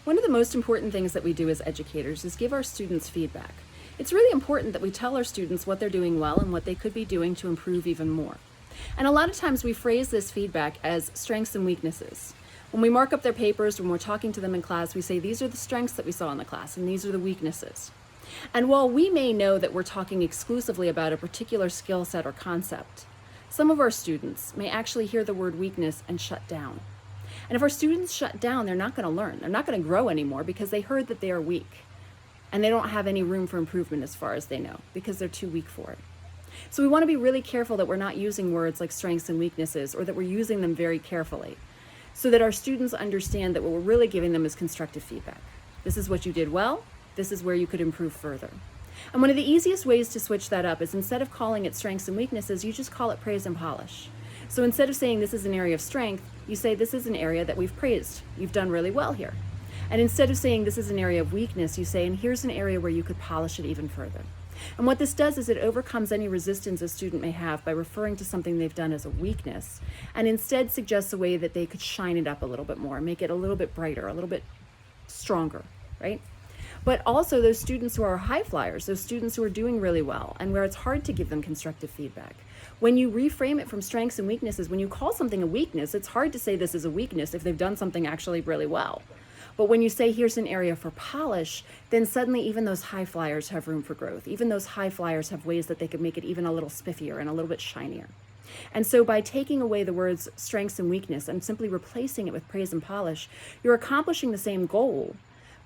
One of the most important things that we do as educators is give our students feedback. It's really important that we tell our students what they're doing well and what they could be doing to improve even more. And a lot of times we phrase this feedback as strengths and weaknesses. When we mark up their papers, when we're talking to them in class, we say these are the strengths that we saw in the class and these are the weaknesses. And while we may know that we're talking exclusively about a particular skill set or concept, some of our students may actually hear the word weakness and shut down. And if our students shut down, they're not going to learn. They're not going to grow anymore because they heard that they are weak. And they don't have any room for improvement as far as they know because they're too weak for it. So we want to be really careful that we're not using words like strengths and weaknesses, or that we're using them very carefully, so that our students understand that what we're really giving them is constructive feedback. This is what you did well. This is where you could improve further. And one of the easiest ways to switch that up is, instead of calling it strengths and weaknesses, you just call it praise and polish. So instead of saying this is an area of strength, you say this is an area that we've praised. You've done really well here. And instead of saying this is an area of weakness, you say, and here's an area where you could polish it even further. And what this does is it overcomes any resistance a student may have by referring to something they've done as a weakness, and instead suggests a way that they could shine it up a little bit more, make it a little bit brighter, a little bit stronger, right? But also those students who are high flyers, those students who are doing really well and where it's hard to give them constructive feedback. When you reframe it from strengths and weaknesses, when you call something a weakness, it's hard to say this is a weakness if they've done something actually really well. But when you say here's an area for polish, then suddenly even those high flyers have room for growth. Even those high flyers have ways that they could make it even a little spiffier and a little bit shinier. And so by taking away the words strengths and weakness and simply replacing it with praise and polish, you're accomplishing the same goal,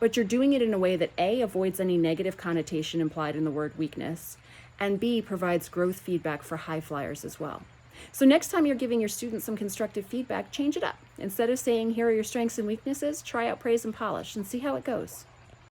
but you're doing it in a way that A, avoids any negative connotation implied in the word weakness, and B, provides growth feedback for high flyers as well. So next time you're giving your students some constructive feedback, change it up. Instead of saying here are your strengths and weaknesses, try out praise and polish and see how it goes.